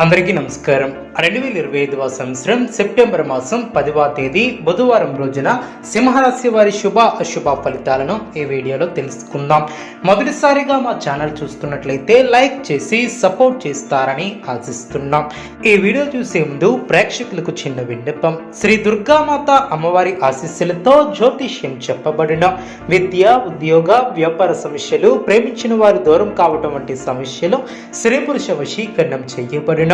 అందరికీ నమస్కారం. 2025వ సంవత్సరం సెప్టెంబర్ మాసం 10వ తేదీ బుధవారం రోజున సింహరాశి వారి శుభ అశుభ ఫలితాలను ఈ వీడియోలో తెలుసుకుందాం. మొదటిసారిగా మా ఛానల్ చూస్తున్నట్లయితే లైక్ చేసి సపోర్ట్ చేస్తారని ఆశిస్తున్నాం. ఈ వీడియో చూసే ముందు ప్రేక్షకులకు చిన్న విన్నపం. శ్రీ దుర్గామాత అమ్మవారి ఆశీస్సులతో జ్యోతిష్యం చెప్పబడిన విద్య, ఉద్యోగ, వ్యాపార సమస్యలు, ప్రేమించిన వారు దూరం కావటం వంటి సమస్యలు, స్త్రీ పురుష వశీకరణం చేయబడిన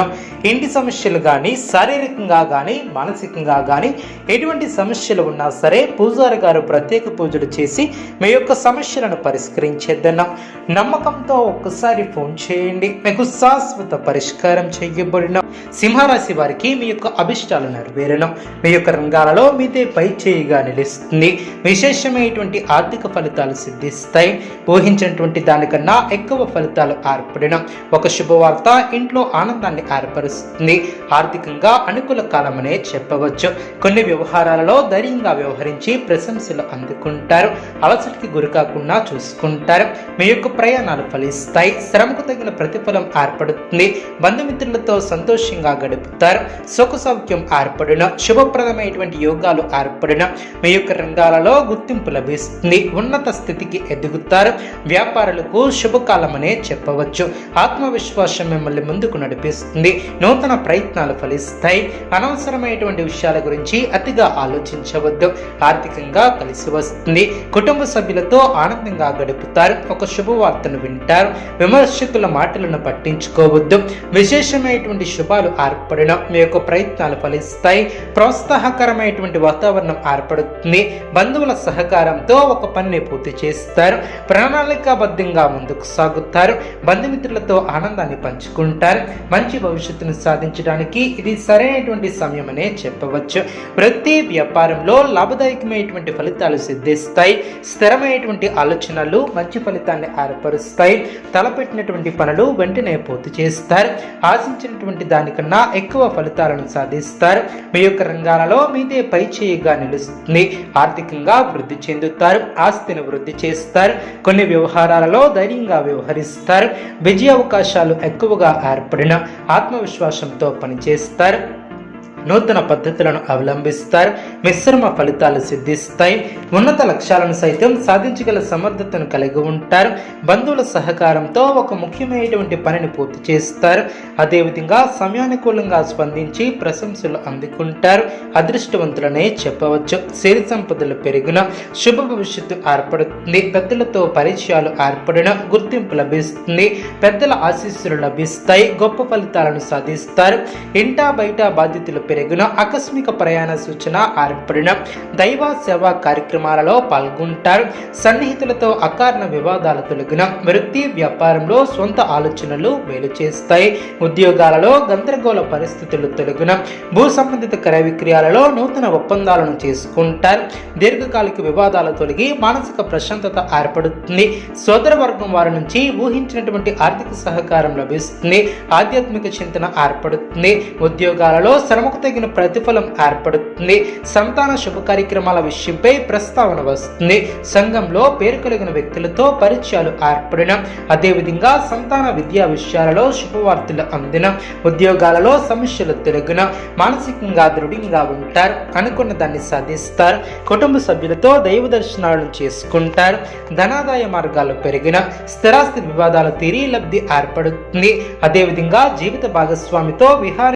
ఇంటి సమస్యలు కానీ, శారీరకంగా కానీ, మానసికంగా కానీ ఎటువంటి సమస్యలు ఉన్నా సరే పూజారి గారు ప్రత్యేక పూజలు చేసి మీ యొక్క సమస్యలను పరిష్కరించేద్దన్నాం. నమ్మకంతో ఒక్కసారి ఫోన్ చేయండి, మీకు శాశ్వత పరిష్కారం చేయబడిన. సింహరాశి వారికి మీ యొక్క అభిష్టాలు నెరవేరడం, మీ యొక్క రంగాలలో మీదే పై చేయిగా నిలుస్తుంది. విశేషమైనటువంటి ఆర్థిక ఫలితాలు సిద్ధిస్తాయి. ఊహించినటువంటి దానికన్నా ఎక్కువ ఫలితాలు ఏర్పడడం, ఒక శుభవార్త ఇంట్లో ఆనందాన్ని ఏర్పరుస్తుంది. ఆర్థికంగా అనుకూల కాలమనే చెప్పవచ్చు. కొన్ని వ్యవహారాలలో ధైర్యంగా వ్యవహరించి ప్రశంసలు అందుకుంటారు. అలసటికి గురి కాకుండా చూసుకుంటారు. మీ యొక్క ప్రయాణాలు ఫలిస్తాయి. శ్రమకు తగిన ప్రతిఫలం ఏర్పడుతుంది. బంధుమిత్రులతో సంతోషంగా గడుపుతారు. సుఖ సౌఖ్యం ఏర్పడిన, శుభప్రదమైనటువంటి యోగాలు ఏర్పడిన మీ యొక్క రంగాలలో గుర్తింపు లభిస్తుంది. ఉన్నత స్థితికి ఎదుగుతారు. వ్యాపారులకు శుభకాలమనే చెప్పవచ్చు. ఆత్మవిశ్వాసం మిమ్మల్ని ముందుకు నడిపిస్తుంది. నూతన ప్రయత్నాలు ఫలిస్తాయి. అనవసరమైనటువంటి విషయాల గురించి అతిగా ఆలోచించవద్దు. ఆర్థికంగా కలిసి వస్తుంది. కుటుంబ సభ్యులతో ఆనందంగా గడుపుతారు. ఒక శుభవార్తను వింటారు. విమర్శకుల మాటలను పట్టించుకోవద్దు. విశేషమైనటువంటి శుభాలు ఏర్పడిన మీ యొక్క ప్రయత్నాలు ఫలిస్తాయి. ప్రోత్సాహకరమైనటువంటి వాతావరణం ఏర్పడుతుంది. బంధువుల సహకారంతో ఒక పనిని పూర్తి చేస్తారు. ప్రణాళికాబద్ధంగా ముందుకు సాగుతారు. బంధుమిత్రులతో ఆనందాన్ని పంచుకుంటారు. మంచి భవిష్యత్తును సాధించడానికి ఇది సరైనటువంటి సమయం అనే చెప్పవచ్చు. ప్రతి వ్యాపారంలో లాభదాయకమైనటువంటి ఫలితాలు సిద్ధిస్తాయి. స్థిరమైనటువంటి ఆలోచనలు మంచి ఫలితాన్ని ఏర్పరుస్తాయి. తలపెట్టినటువంటి పనులు వెంటనే పూర్తి చేస్తారు. ఆశించినటువంటి దానికన్నా ఎక్కువ ఫలితాలను సాధిస్తారు. మీ యొక్క రంగాలలో మీదే పై చేయిగా నిలుస్తుంది. ఆర్థికంగా వృద్ధి చెందుతారు. ఆస్తిని వృద్ధి చేస్తారు. కొన్ని వ్యవహారాలలో ధైర్యంగా వ్యవహరిస్తారు. విజయ అవకాశాలు ఎక్కువగా ఏర్పడిన ఆత్మవిశ్వాసంతో పనిచేస్తారు. నూతన పద్ధతులను అవలంబిస్తారు. మిశ్రమ ఫలితాలు సిద్ధిస్తాయి. ఉన్నత లక్ష్యాలను సైతం సాధించగల సమర్థతను కలిగి ఉంటారు. బంధువుల సహకారంతో ఒక ముఖ్యమైనటువంటి పనిని పూర్తి చేస్తారు. అదేవిధంగా సమయానుకూలంగా స్పందించి ప్రశంసలు అందుకుంటారు. అదృష్టవంతులనే చెప్పవచ్చు. సిరి సంపదలు పెరిగిన, శుభ భవిష్యత్తు ఏర్పడుతుంది. పెద్దలతో పరిచయాలు ఏర్పడిన, గుర్తింపు లభిస్తుంది. పెద్దల ఆశీస్సులు లభిస్తాయి. గొప్ప ఫలితాలను సాధిస్తారు. ఇంటా బయట బాధ్యతలు పెరిగిన, ఆకస్మిక ప్రయాణ సూచన ఏర్పడిన, దైవ సేవా కార్యక్రమాలలో పాల్గొంటారు. సన్నిహితులతో అకారణ వివాదాలు తొలగిన, వృత్తి వ్యాపారంలో సొంత ఆలోచనలు మేలు చేస్తాయి. ఉద్యోగాలలో గందరగోళ పరిస్థితులు తొలగిన, భూ సంబంధిత క్రయ విక్రయాలలో నూతన ఒప్పందాలను చేసుకుంటారు. దీర్ఘకాలిక వివాదాలు తొలగి మానసిక ప్రశాంతత ఏర్పడుతుంది. సోదర వర్గం వారి నుంచి ఊహించినటువంటి ఆర్థిక సహకారం లభిస్తుంది. ఆధ్యాత్మిక చింతన ఏర్పడుతుంది. ఉద్యోగాలలో శ్రమకు తగిన ప్రతిఫలం ఏర్పడుతుంది. సంతాన శుభ కార్యక్రమాల విషయంపై ప్రస్తావన వస్తుంది. సంఘంలో పేరు కలిగిన వ్యక్తులతో పరిచయాలు ఏర్పడిన, అదేవిధంగా సంతాన విద్యా విషయాలలో శుభవార్తలు అందిన, ఉద్యోగాలలో సమస్యలు తొలగిన, మానసికంగా దృఢంగా ఉంటారు. అనుకున్న దాన్ని సాధిస్తారు. కుటుంబ సభ్యులతో దైవ దర్శనాలను చేసుకుంటారు. ధనాదాయ మార్గాలు పెరిగిన, స్థిరాస్తి వివాదాలు తీరి లబ్ధి ఏర్పడుతుంది. అదేవిధంగా జీవిత భాగస్వామితో విహార